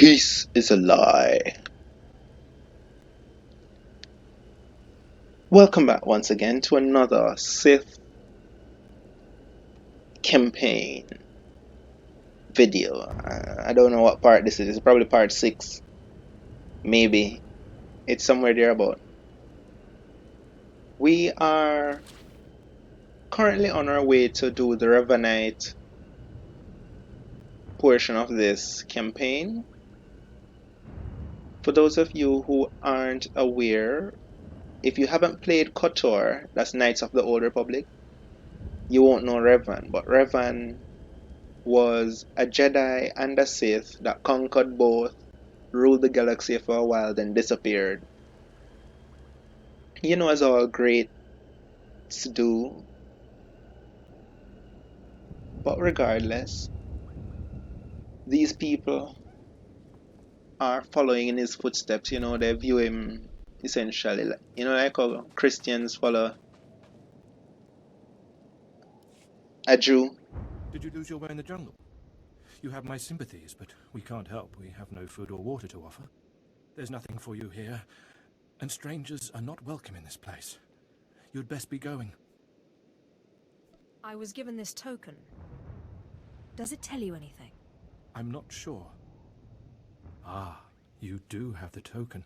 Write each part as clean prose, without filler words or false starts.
Peace is a lie. Welcome back once again to another Sith campaign video. I don't know what part this is. It's probably part 6. Maybe. It's somewhere there about. We are currently on our way to do the Revanite portion of this campaign. For those of you who aren't aware, if you haven't played KOTOR, that's Knights of the Old Republic, you won't know Revan. But Revan was a Jedi and a Sith that conquered both, ruled the galaxy for a while, then disappeared. You know, as all greats do. But regardless, these people are following in his footsteps. You know, they view him essentially, like how Christians follow a Jew. Did you lose your way in the jungle? You have my sympathies, but we can't help. We have no food or water to offer. There's nothing for you here, and strangers are not welcome in this place. You'd best be going. I was given this token. Does it tell you anything? I'm not sure. Ah, you do have the token.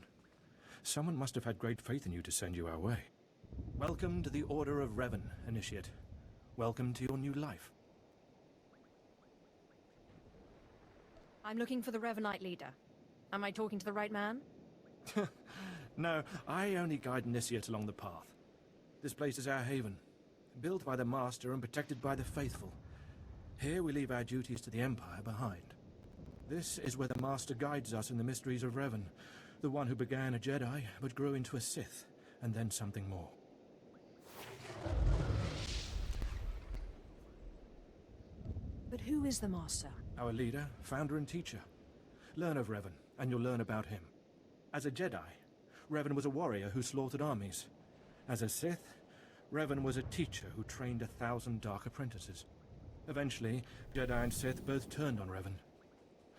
Someone must have had great faith in you to send you our way. Welcome to the Order of Revan, Initiate. Welcome to your new life. I'm looking for the Revanite leader. Am I talking to the right man? No, I only guide Initiate along the path. This place is our haven, built by the Master and protected by the faithful. Here we leave our duties to the Empire behind. This is where the Master guides us in the mysteries of Revan, the one who began a Jedi but grew into a Sith, and then something more. But who is the Master? Our leader, founder and teacher. Learn of Revan, and you'll learn about him. As a Jedi, Revan was a warrior who slaughtered armies. As a Sith, Revan was a teacher who trained 1,000 dark apprentices. Eventually, Jedi and Sith both turned on Revan.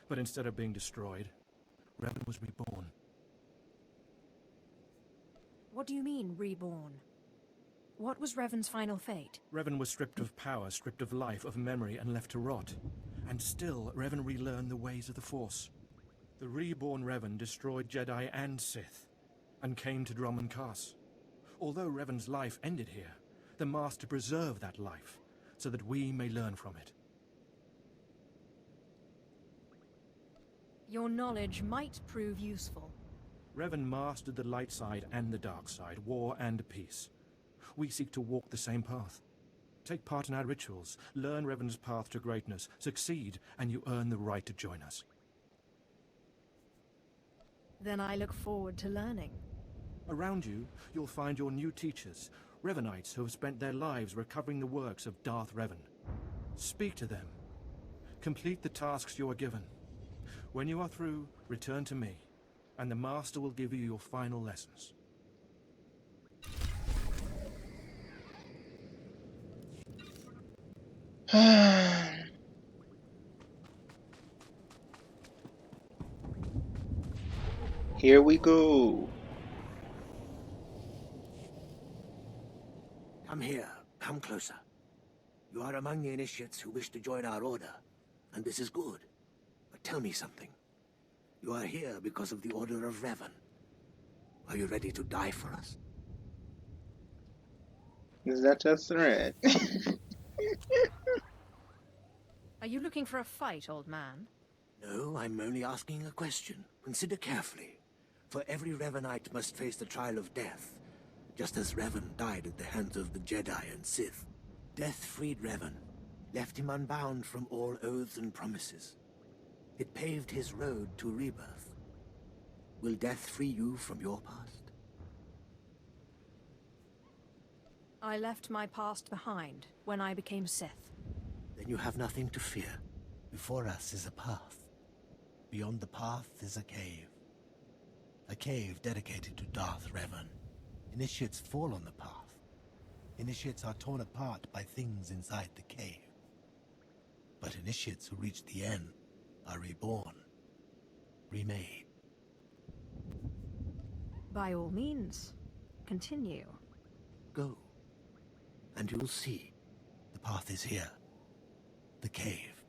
But instead of being destroyed, Revan was reborn. What do you mean, reborn? What was Revan's final fate? Revan was stripped of power, stripped of life, of memory, and left to rot. And still, Revan relearned the ways of the Force. The reborn Revan destroyed Jedi and Sith, and came to Dromund Kaas. Although Revan's life ended here, the Master preserved that life, so that we may learn from it. Your knowledge might prove useful. Revan mastered the light side and the dark side, war and peace. We seek to walk the same path. Take part in our rituals, learn Revan's path to greatness, succeed, and you earn the right to join us. Then I look forward to learning. Around you, you'll find your new teachers, Revanites who have spent their lives recovering the works of Darth Revan. Speak to them. Complete the tasks you are given. When you are through, return to me, and the Master will give you your final lessons. Here we go. Come here. Come closer. You are among the initiates who wish to join our order, and this is good. But tell me something. You are here because of the Order of Revan. Are you ready to die for us? Is that a threat? Are you looking for a fight, old man? No, I'm only asking a question. Consider carefully. For every Revanite must face the trial of death, just as Revan died at the hands of the Jedi and Sith. Death freed Revan, left him unbound from all oaths and promises. It paved his road to rebirth. Will death free you from your past? I left my past behind when I became Sith. Then you have nothing to fear. Before us is a path. Beyond the path is a cave. A cave dedicated to Darth Revan. Initiates fall on the path. Initiates are torn apart by things inside the cave. But initiates who reach the end are reborn. remade. By all means, continue. Go, and you'll see. The path is here. The cave.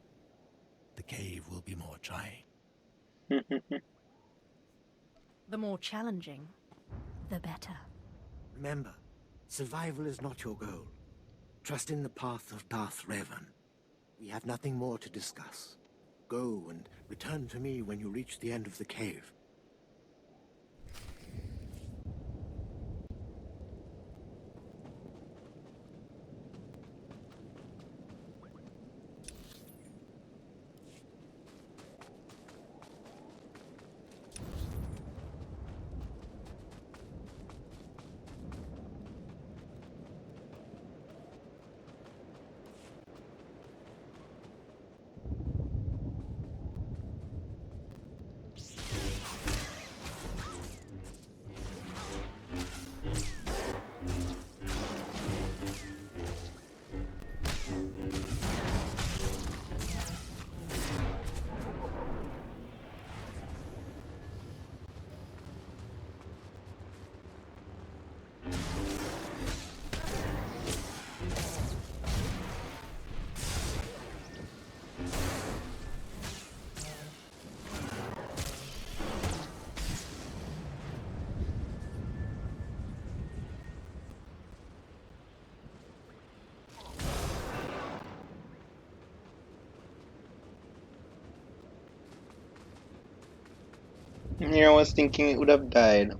The cave will be more trying. The more challenging, the better. Remember, survival is not your goal. Trust in the path of Darth Revan. We have nothing more to discuss. Go and return to me when you reach the end of the cave. Here I was thinking it would have died.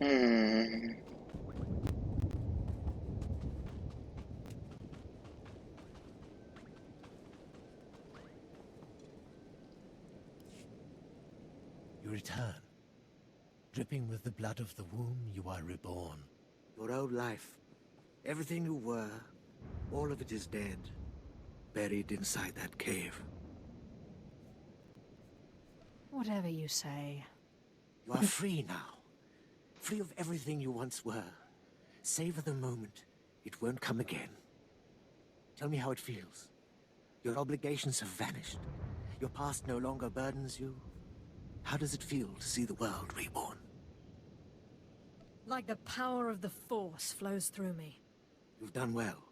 Hmm. You return. Dripping with the blood of the womb, you are reborn. Your old life, everything you were, all of it is dead, buried inside that cave. Whatever you say. You are free now. Free of everything you once were. Savor the moment. It won't come again. Tell me how it feels. Your obligations have vanished. Your past no longer burdens you. How does it feel to see the world reborn? Like the power of the Force flows through me. You've done well.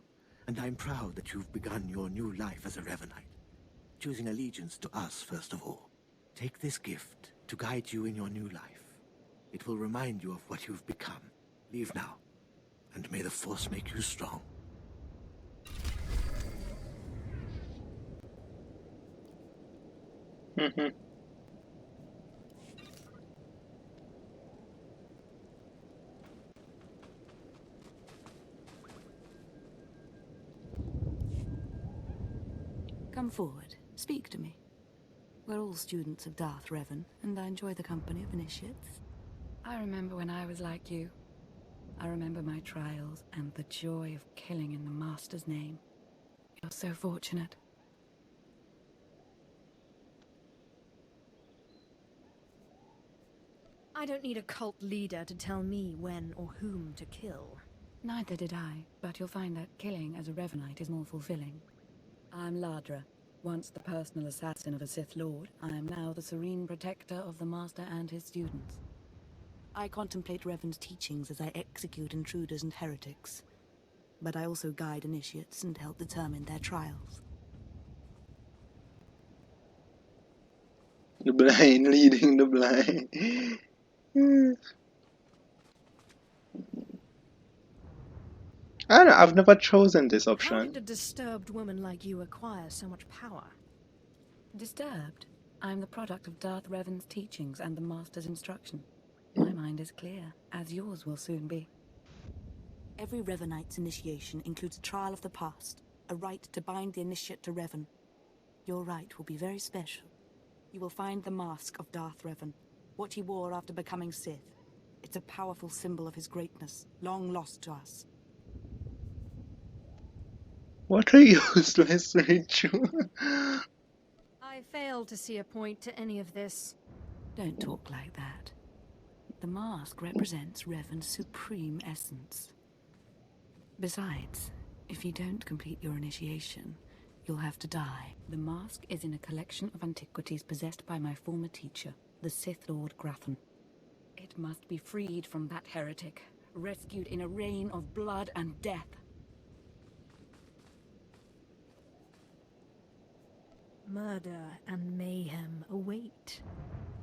and I'm proud that you've begun your new life as a Revanite, choosing allegiance to us first of all. Take this gift to guide you in your new life. It will remind you of what you've become. Leave now, and may the Force make you strong. Come forward. Speak to me. We're all students of Darth Revan, and I enjoy the company of initiates. I remember when I was like you. I remember my trials and the joy of killing in the Master's name. You're so fortunate. I don't need a cult leader to tell me when or whom to kill. Neither did I, but you'll find that killing as a Revanite is more fulfilling. I'm Ladra. Once the personal assassin of a Sith Lord, I am now the serene protector of the Master and his students. I contemplate Revan's teachings as I execute intruders and heretics. But I also guide initiates and help determine their trials. The blind leading the blind. I don't know, I've never chosen this How did option. a disturbed woman like you acquire so much power? Disturbed? I'm the product of Darth Revan's teachings and the Master's instruction. My mind is clear, as yours will soon be. Every Revanite's initiation includes a trial of the past, a rite to bind the initiate to Revan. Your rite will be very special. You will find the mask of Darth Revan, what he wore after becoming Sith. It's a powerful symbol of his greatness, long lost to us. What a useless ritual. I fail to see a point to any of this. Don't talk like that. The mask represents Revan's supreme essence. Besides, if you don't complete your initiation, you'll have to die. The mask is in a collection of antiquities possessed by my former teacher, the Sith Lord Grathan. It must be freed from that heretic, rescued in a rain of blood and death. Murder and mayhem await.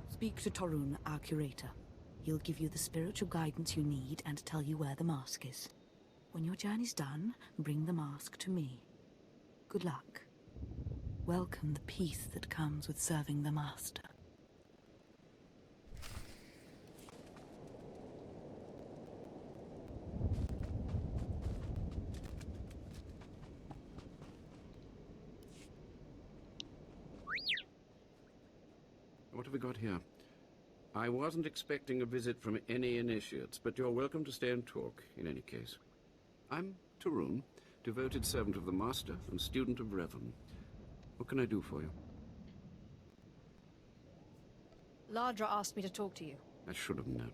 Speak to Torun, our curator. He'll give you the spiritual guidance you need and tell you where the mask is. When your journey's done, bring the mask to me. Good luck. Welcome the peace that comes with serving the Master. What have we got here? I wasn't expecting a visit from any initiates, but you're welcome to stay and talk, in any case. I'm Torun, devoted servant of the Master and student of Revan. What can I do for you? Ladra asked me to talk to you. I should have known.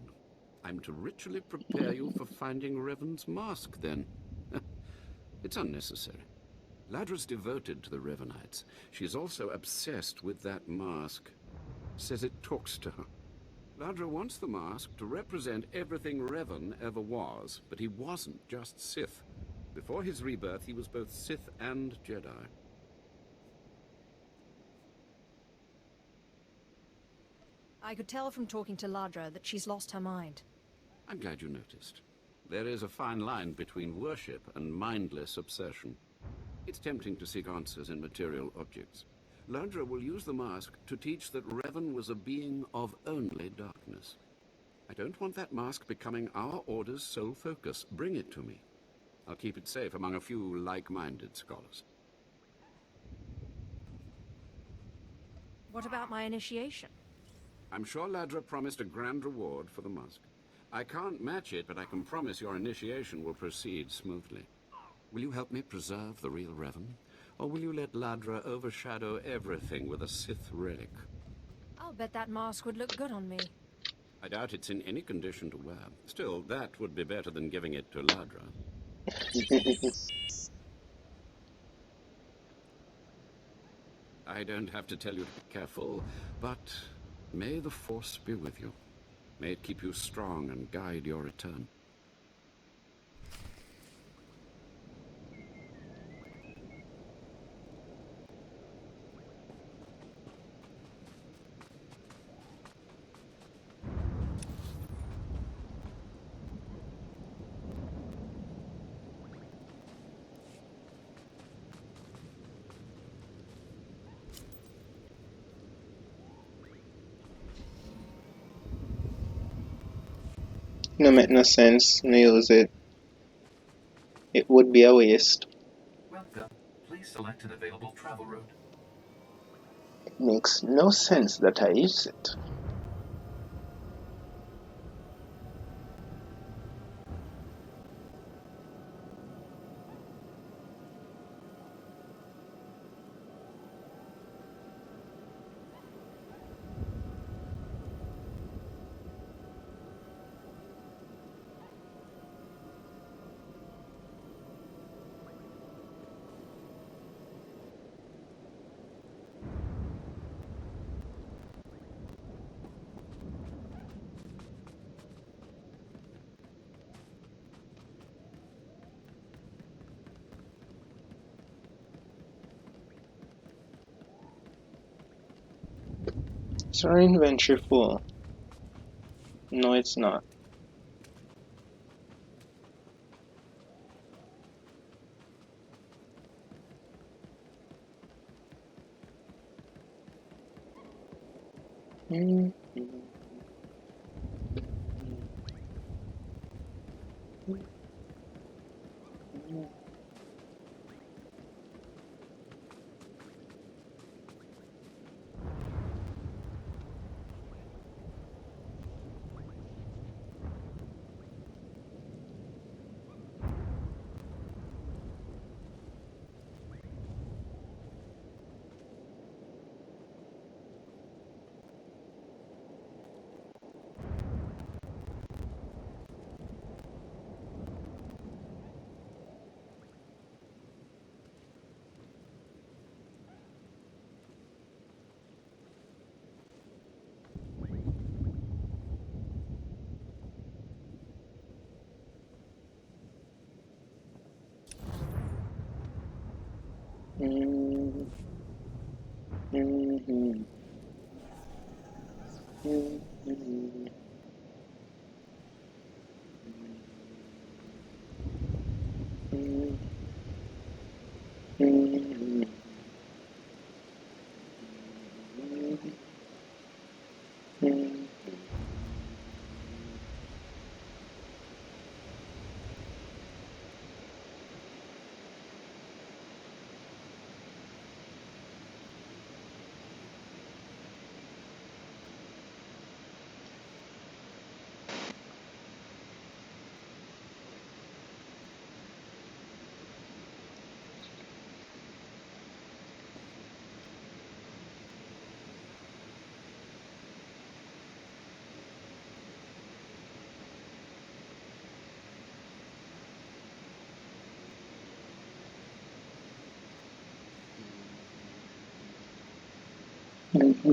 I'm to ritually prepare you for finding Revan's mask, then. It's unnecessary. Ladra's devoted to the Revanites. She's also obsessed with that mask. Says it talks to her. Ladra wants the mask to represent everything Revan ever was, but he wasn't just Sith. Before his rebirth, he was both Sith and Jedi. I could tell from talking to Ladra that she's lost her mind. I'm glad you noticed. There is a fine line between worship and mindless obsession. It's tempting to seek answers in material objects. Ladra will use the mask to teach that Revan was a being of only darkness. I don't want that mask becoming our Order's sole focus. Bring it to me. I'll keep it safe among a few like-minded scholars. What about my initiation? I'm sure Ladra promised a grand reward for the mask. I can't match it, but I can promise your initiation will proceed smoothly. Will you help me preserve the real Revan? Or will you let Ladra overshadow everything with a Sith relic? I'll bet that mask would look good on me. I doubt it's in any condition to wear. Still, that would be better than giving it to Ladra. I don't have to tell you to be careful, but may the Force be with you. May it keep you strong and guide your return. No make no sense. No use it. It would be a waste. Welcome. Please select an available travel route. It makes no sense that I use it. Is our inventory full? No, it's not.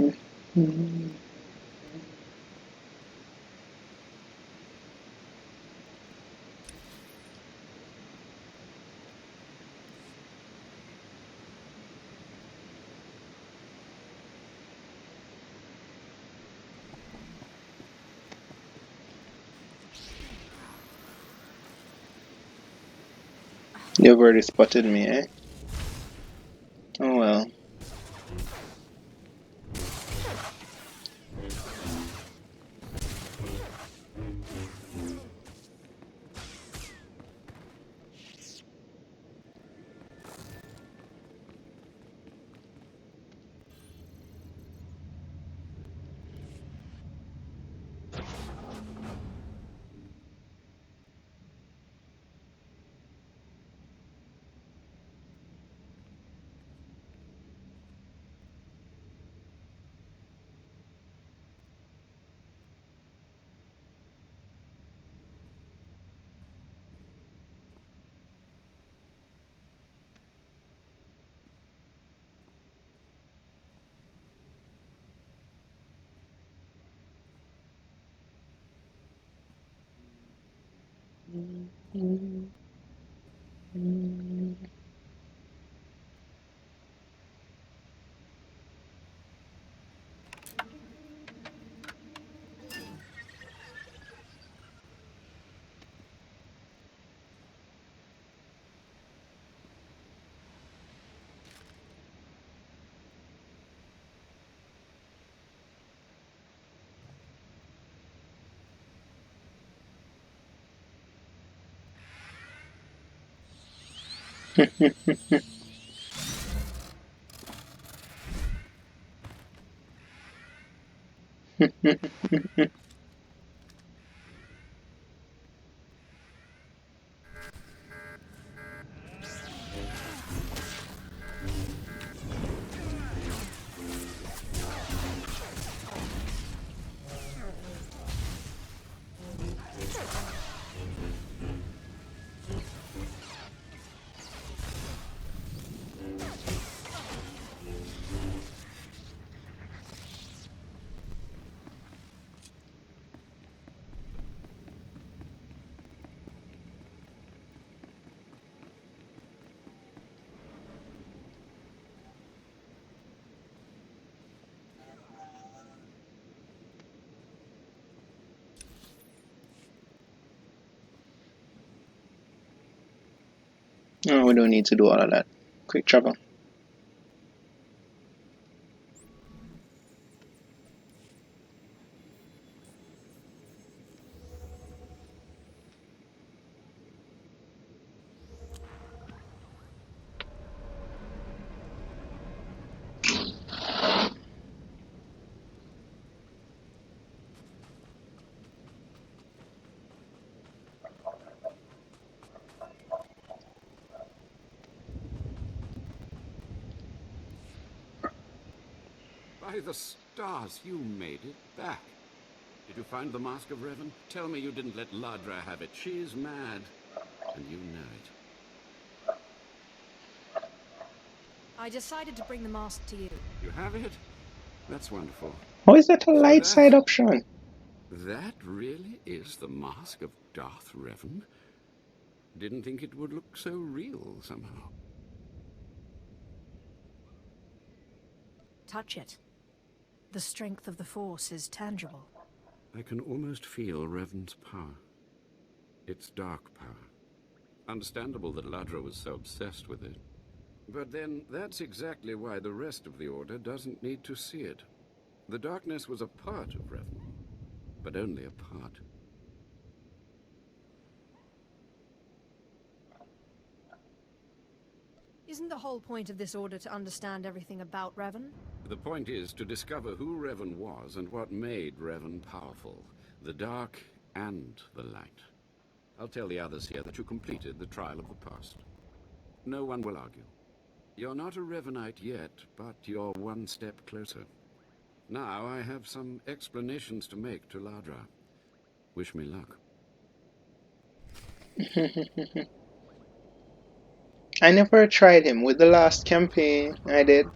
Mm-hmm. You've already spotted me, eh? Oh well. No, we don't need to do all of that. Quick travel. By the stars, you made it back. Did you find the Mask of Revan? Tell me you didn't let Ladra have it. She's mad, and you know it. I decided to bring the mask to you. You have it? That's wonderful. How is that a So light side option? that really is the Mask of Darth Revan? Didn't think it would look so real somehow. Touch it. The strength of the Force is tangible. I can almost feel Revan's power. It's dark power. Understandable that Ladra was so obsessed with it. But then, that's exactly why the rest of the Order doesn't need to see it. The darkness was a part of Revan, but only a part. Isn't the whole point of this order to understand everything about Revan? The point is to discover who Revan was and what made Revan powerful. The dark and the light. I'll tell the others here that you completed the trial of the past. No one will argue. You're not a Revanite yet, but you're one step closer. Now I have some explanations to make to Ladra. Wish me luck. I never tried him. With the last campaign I did,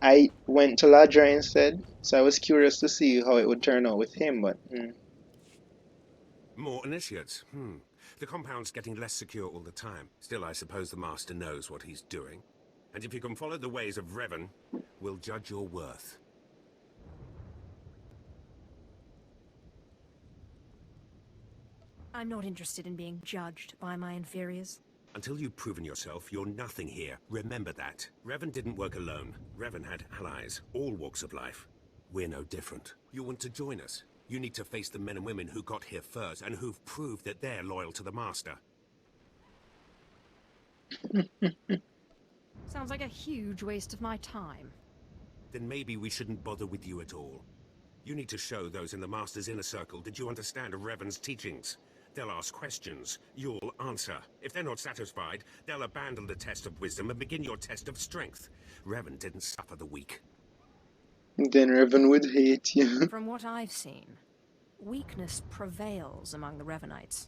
I went to Ladra instead, so I was curious to see how it would turn out with him, but... More initiates. The compound's getting less secure all the time. Still, I suppose the Master knows what he's doing. And if you can follow the ways of Revan, we'll judge your worth. I'm not interested in being judged by my inferiors. Until you've proven yourself, you're nothing here. Remember that. Revan didn't work alone. Revan had allies, all walks of life. We're no different. You want to join us? You need to face the men and women who got here first and who've proved that they're loyal to the Master. Sounds like a huge waste of my time. Then maybe we shouldn't bother with you at all. You need to show those in the Master's inner circle that you understand Revan's teachings. They'll ask questions. You'll answer. If they're not satisfied, they'll abandon the test of wisdom and begin your test of strength. Revan didn't suffer the weak. Then Revan would hate you. From what I've seen, weakness prevails among the Revanites.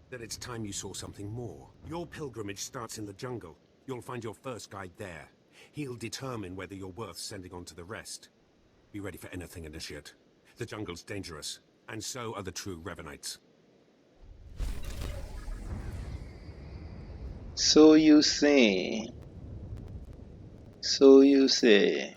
Then it's time you saw something more. Your pilgrimage starts in the jungle. You'll find your first guide there. He'll determine whether you're worth sending on to the rest. Be ready for anything, Initiate. The jungle's dangerous, and so are the true Revanites. So you say. So you say.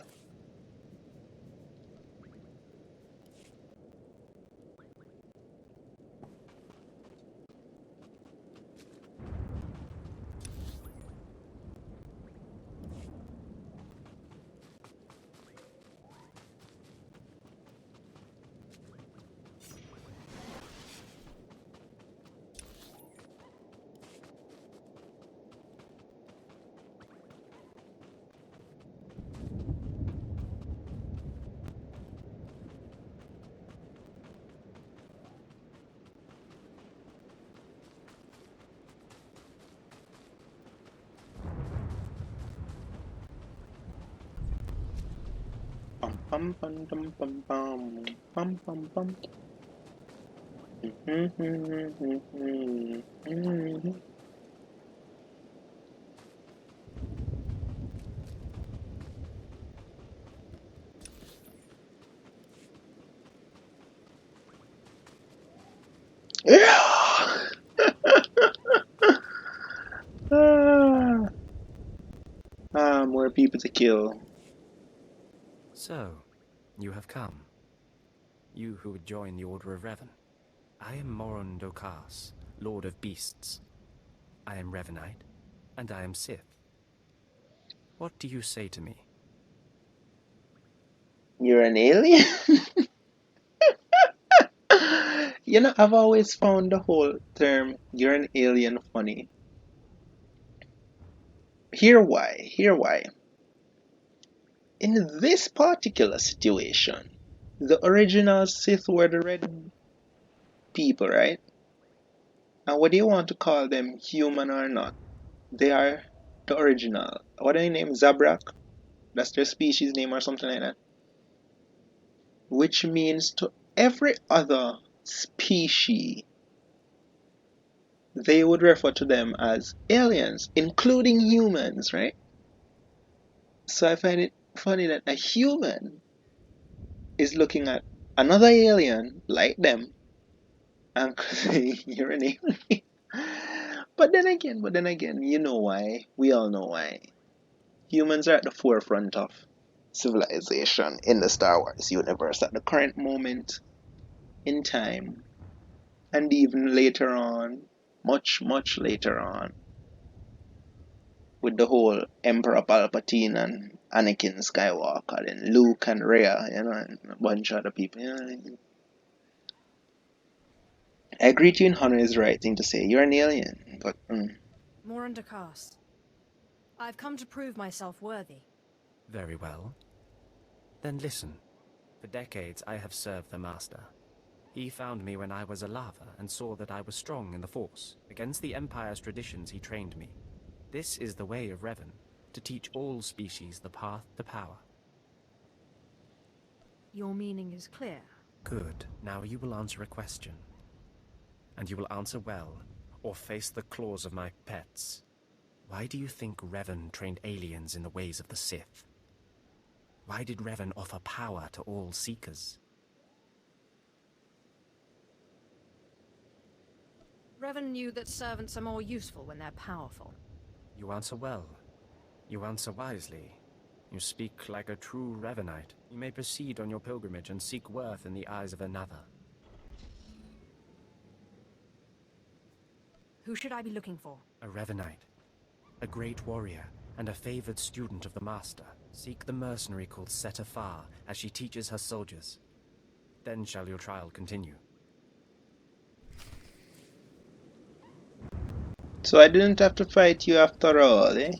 Pum pum pum pum pum pum pum pum pum. Yeah! More people to kill. So, you have come. You who would join the Order of Revan. I am Moron Dokas, Lord of Beasts. I am Revanite, and I am Sith. What do you say to me? You're an alien? You know, I've always found the whole term "you're an alien" funny. Here why. Here why. In this particular situation, the original Sith were the red people, right? And whether you want to call them human or not, they are the original. What are their name? Zabrak? That's their species name or something like that. Which means to every other species, they would refer to them as aliens, including humans, right? So I find it funny that a human is looking at another alien like them and saying you're an alien. But then again, you know why. We all know why. Humans are at the forefront of civilization in the Star Wars universe at the current moment in time, and even later on, much later on, with the whole Emperor Palpatine and Anakin Skywalker and Luke and Rhea, and a bunch of other people. I agree to you in Honor is the right thing to say. You're an alien, but More undercast. I've come to prove myself worthy. Very well. Then listen. For decades I have served the Master. He found me when I was a lava and saw that I was strong in the Force. Against the Empire's traditions he trained me. This is the way of Revan, to teach all species the path to power. Your meaning is clear. Good. Now you will answer a question. And you will answer well, or face the claws of my pets. Why do you think Revan trained aliens in the ways of the Sith? Why did Revan offer power to all Seekers? Revan knew that servants are more useful when they're powerful. You answer well. You answer wisely. You speak like a true Revanite. You may proceed on your pilgrimage and seek worth in the eyes of another. Who should I be looking for? A Revanite. A great warrior, and a favored student of the Master. Seek the mercenary called SWTOR, as she teaches her soldiers. Then shall your trial continue. so I didn't have to fight you after all, eh?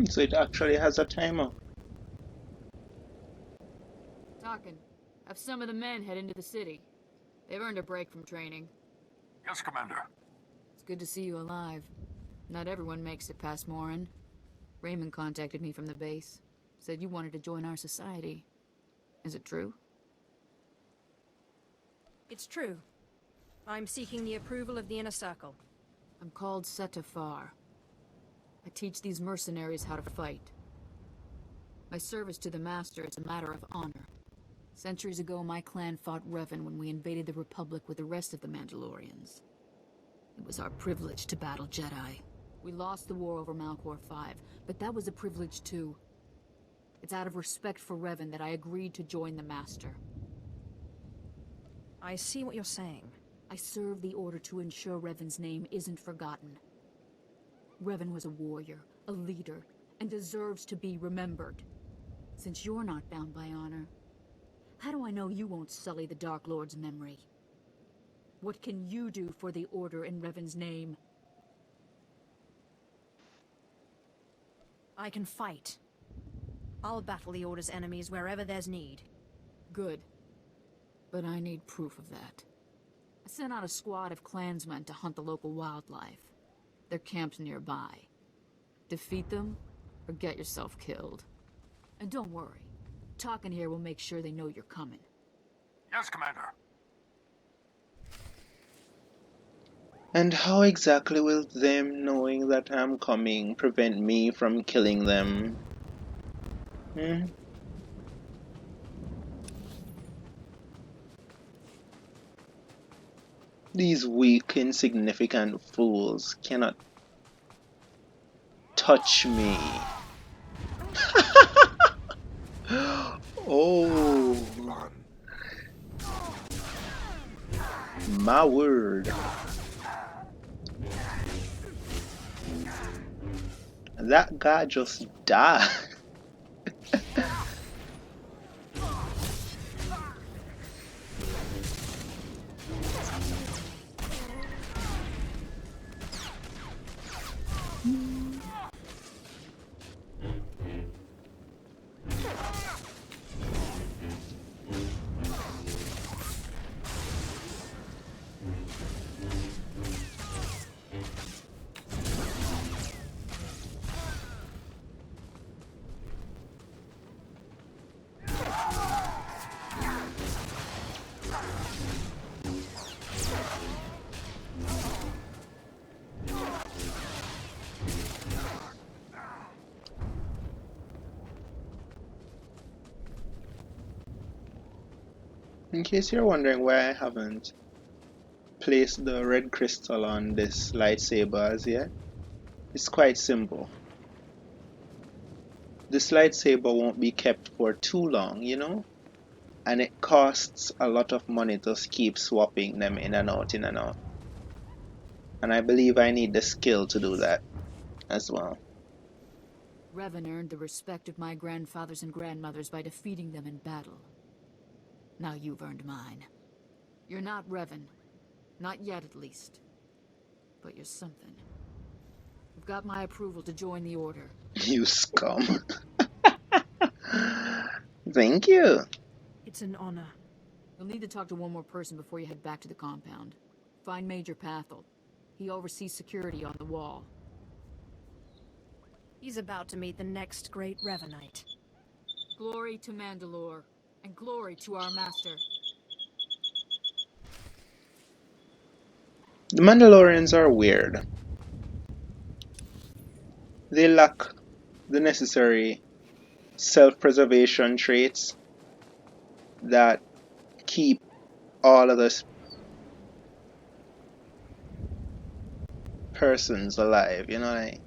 So it actually has a timer. Talking. Have some of the men head into the city. They've earned a break from training. Yes, Commander. It's good to see you alive. Not everyone makes it past Morin. Raymond contacted me from the base. Said you wanted to join our society. Is it true? It's true. I'm seeking the approval of the Inner Circle. I'm called SWTOR. I teach these mercenaries how to fight. My service to the Master is a matter of honor. Centuries ago, my clan fought Revan when we invaded the Republic with the rest of the Mandalorians. It was our privilege to battle Jedi. We lost the war over Malchor 5, but that was a privilege too. It's out of respect for Revan that I agreed to join the Master. I see what you're saying. I serve the Order to ensure Revan's name isn't forgotten. Revan was a warrior, a leader, and deserves to be remembered. Since you're not bound by honor, how do I know you won't sully the Dark Lord's memory? What can you do for the Order in Revan's name? I can fight. I'll battle the Order's enemies wherever there's need. Good. But I need proof of that. I sent out a squad of clansmen to hunt the local wildlife. Their camp's nearby. Defeat them, or get yourself killed. And don't worry. Talking here will make sure they know you're coming. Yes, Commander. And how exactly will them knowing that I'm coming prevent me from killing them? These weak, insignificant fools cannot touch me. Oh, my word. That guy just died. In case you're wondering why I haven't placed the red crystal on this lightsaber as yet, it's quite simple. This lightsaber won't be kept for too long, you know? And it costs a lot of money to keep swapping them in and out, in and out. And I believe I need the skill to do that as well. Revan earned the respect of my grandfathers and grandmothers by defeating them in battle. Now you've earned mine. You're not Revan. Not yet, at least. But you're something. You've got my approval to join the Order. You scum. Thank you. It's an honor. You'll need to talk to one more person before you head back to the compound. Find Major Pathel. He oversees security on the wall. He's about to meet the next great Revanite. Glory to Mandalore, and glory to our Master. The Mandalorians are weird. They lack the necessary self-preservation traits that keep all of the persons alive, you know, like,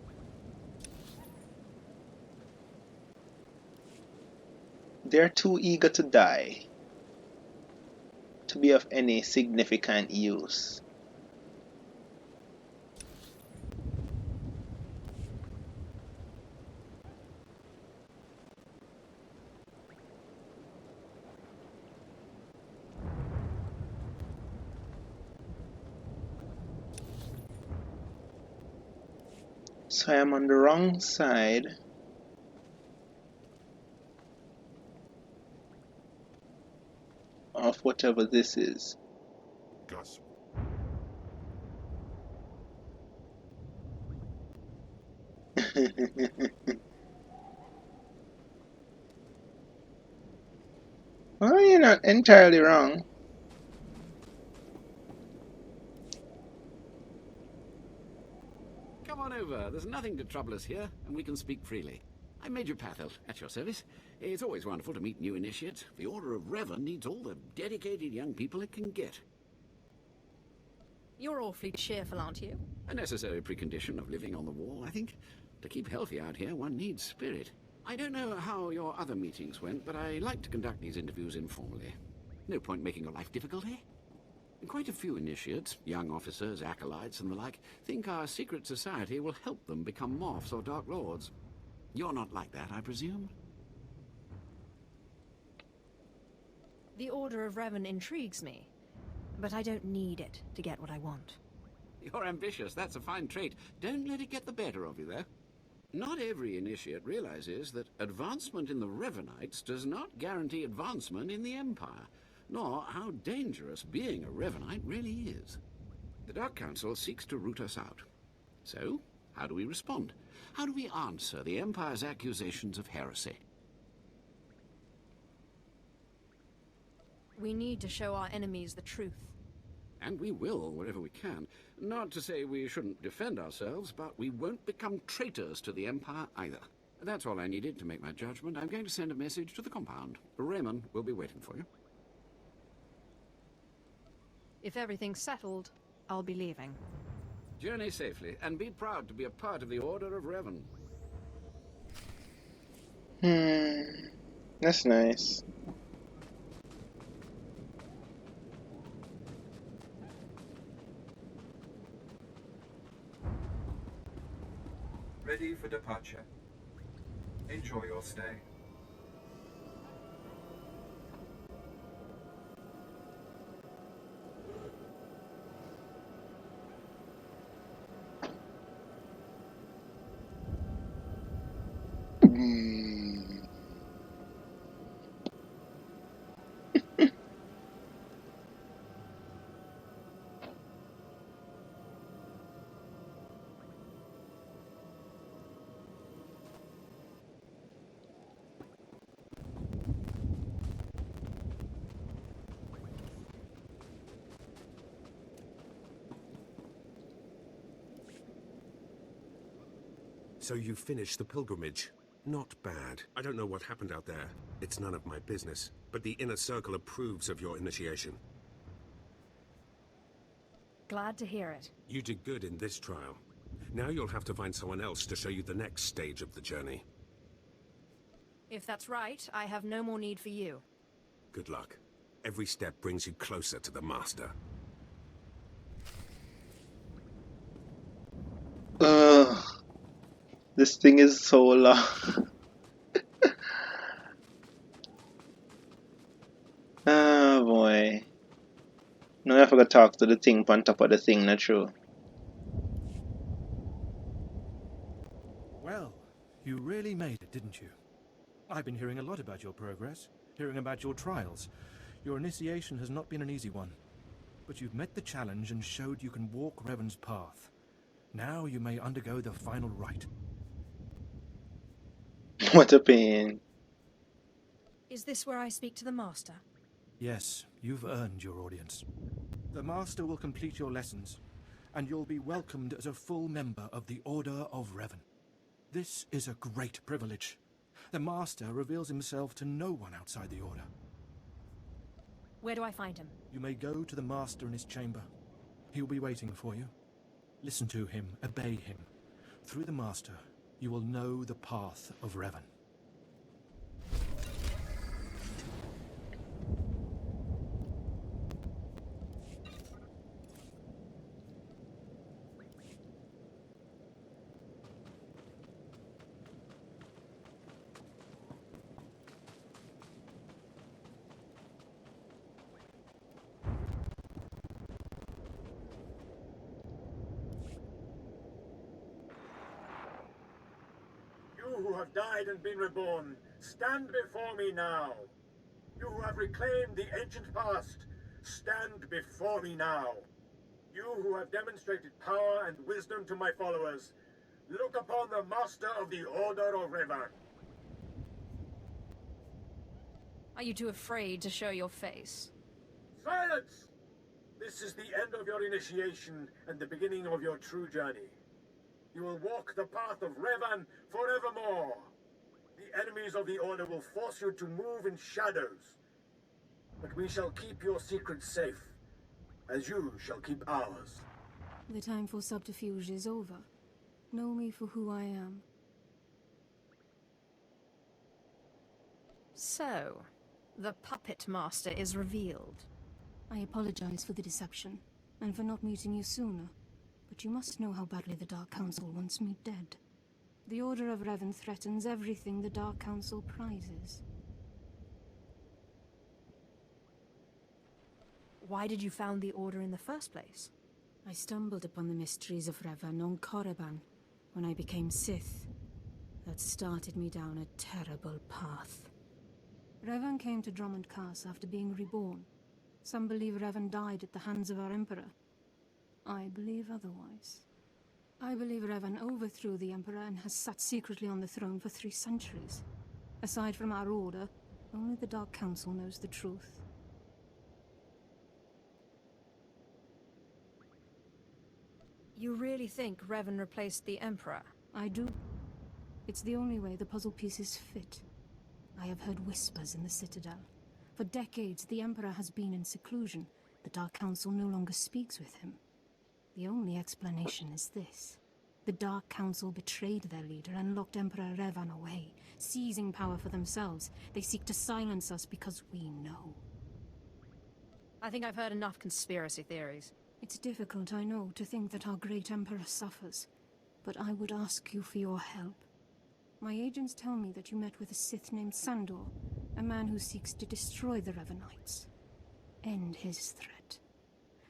they're too eager to die to be of any significant use. So I am on the wrong side. Of whatever this is. Gus. Well, you're not entirely wrong. Come on over. There's nothing to trouble us here, and we can speak freely. I'm Major Pathel, at your service. It's always wonderful to meet new initiates. The Order of Revan needs all the dedicated young people it can get. You're awfully cheerful, aren't you? A necessary precondition of living on the wall, I think. To keep healthy out here, one needs spirit. I don't know how your other meetings went, but I like to conduct these interviews informally. No point making your life difficult, eh? Quite a few initiates, young officers, acolytes, and the like, think our secret society will help them become Morphs or Dark Lords. You're not like that, I presume? The Order of Revan intrigues me, but I don't need it to get what I want. You're ambitious. That's a fine trait. Don't let it get the better of you, though. Not every initiate realizes that advancement in the Revanites does not guarantee advancement in the Empire, nor how dangerous being a Revanite really is. The Dark Council seeks to root us out. So, how do we respond? How do we answer the Empire's accusations of heresy? We need to show our enemies the truth. And we will, wherever we can. Not to say we shouldn't defend ourselves, but we won't become traitors to the Empire either. That's all I needed to make my judgment. I'm going to send a message to the compound. Raymond will be waiting for you. If everything's settled, I'll be leaving. Journey safely, and be proud to be a part of the Order of Revan. That's nice. Ready for departure. Enjoy your stay. So you finished the pilgrimage. Not bad. I don't know what happened out there. It's none of my business. But the Inner Circle approves of your initiation. Glad to hear it. You did good in this trial. Now you'll have to find someone else to show you the next stage of the journey. If that's right, I have no more need for you. Good luck. Every step brings you closer to the Master. This thing is so long. Oh boy. Now I forgot to talk to the thing on top of the thing, not true. Well, you really made it, didn't you? I've been hearing a lot about your progress, hearing about your trials. Your initiation has not been an easy one, but you've met the challenge and showed you can walk Revan's path. Now you may undergo the final rite. What a pain. Is this where I speak to the Master? Yes, you've earned your audience. The Master will complete your lessons, and you'll be welcomed as a full member of the Order of Revan. This is a great privilege. The Master reveals himself to no one outside the Order. Where do I find him? You may go to the Master in his chamber. He will be waiting for you. Listen to him, obey him. Through the Master, you will know the path of Revan. You who have died and been reborn, stand before me now. You who have reclaimed the ancient past, stand before me now. You who have demonstrated power and wisdom to my followers, Look upon the Master of the Order of Revan. Are you too afraid to show your face? Silence! This is the end of your initiation and the beginning of your true journey. You will walk the path of Revan forevermore. The enemies of the Order will force you to move in shadows. But we shall keep your secrets safe, as you shall keep ours. The time for subterfuge is over. Know me for who I am. So, the Puppet Master is revealed. I apologize for the deception, and for not meeting you sooner. But you must know how badly the Dark Council wants me dead. The Order of Revan threatens everything the Dark Council prizes. Why did you found the Order in the first place? I stumbled upon the mysteries of Revan on Korriban when I became Sith. That started me down a terrible path. Revan came to Drummond Cast after being reborn. Some believe Revan died at the hands of our Emperor. I believe otherwise. I believe Revan overthrew the Emperor and has sat secretly on the throne for 3 centuries. Aside from our Order, only the Dark Council knows the truth. You really think Revan replaced the Emperor? I do. It's the only way the puzzle pieces fit. I have heard whispers in the Citadel. For decades, the Emperor has been in seclusion. The Dark Council no longer speaks with him. The only explanation is this. The Dark Council betrayed their leader and locked Emperor Revan away. Seizing power for themselves, they seek to silence us because we know. I think I've heard enough conspiracy theories. It's difficult, I know, to think that our great Emperor suffers. But I would ask you for your help. My agents tell me that you met with a Sith named Sandor, a man who seeks to destroy the Revanites. End his threat.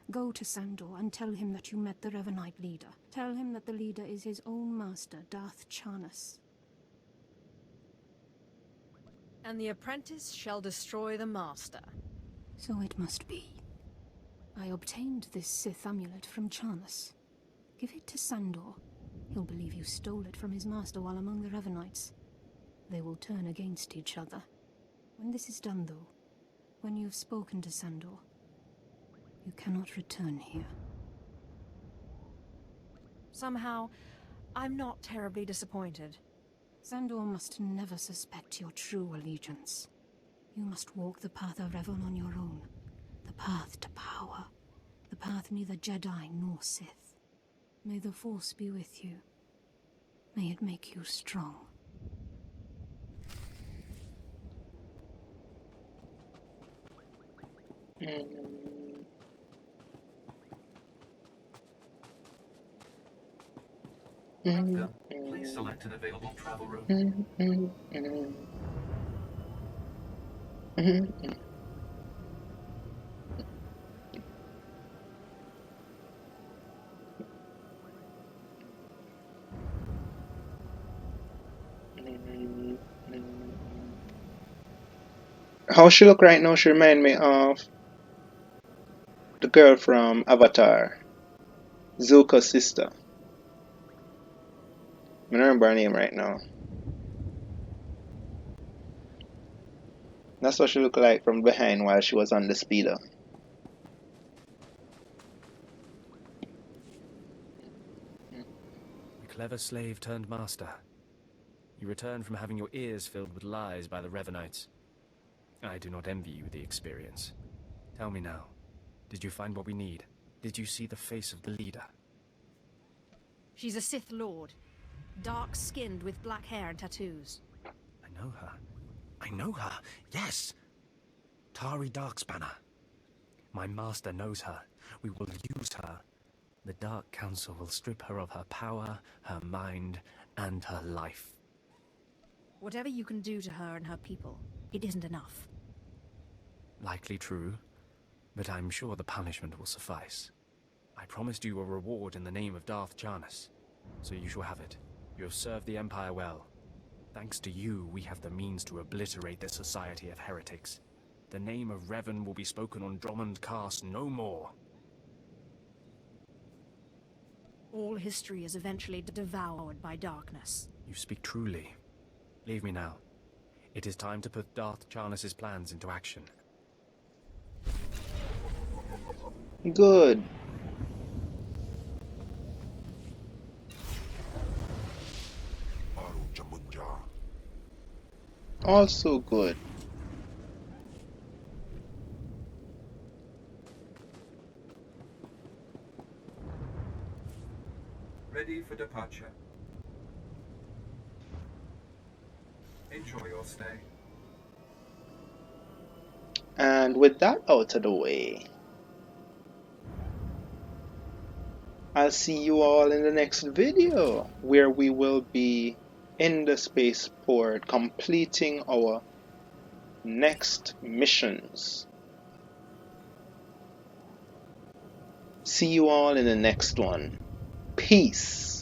Go to Sandor and tell him that you met the Revanite leader. Tell him that the leader is his own master, Darth Charnas. And the apprentice shall destroy the master. So it must be. I obtained this Sith amulet from Charnas. Give it to Sandor. He'll believe you stole it from his master while among the Revanites. They will turn against each other. When this is done, though, when you've spoken to Sandor, you cannot return here. Somehow, I'm not terribly disappointed. Sandor must never suspect your true allegiance. You must walk the path of Revan on your own. The path to power. The path neither Jedi nor Sith. May the Force be with you. May it make you strong. Please select an available travel room. How she look right now, she remind me of the girl from Avatar, Zuko's sister. I don't remember her name right now. That's what she looked like from behind while she was on the speeder. A clever slave turned master. You return from having your ears filled with lies by the Revanites. I do not envy you the experience. Tell me now, did you find what we need? Did you see the face of the leader? She's a Sith Lord. Dark-skinned with black hair and tattoos. I know her. I know her, yes! Tari Darkspanner. My master knows her. We will use her. The Dark Council will strip her of her power, her mind, and her life. Whatever you can do to her and her people, it isn't enough. Likely true, but I'm sure the punishment will suffice. I promised you a reward in the name of Darth Charnas, so you shall have it. You have served the Empire well. Thanks to you, we have the means to obliterate this society of heretics. The name of Revan will be spoken on Drummond Cast no more. All history is eventually devoured by darkness. You speak truly. Leave me now. It is time to put Darth Charnus' plans into action. Good. Also good. Ready for departure. Enjoy your stay. And with that out of the way, I'll see you all in the next video, where we will be in the spaceport completing our next missions. See you all in the next one. Peace.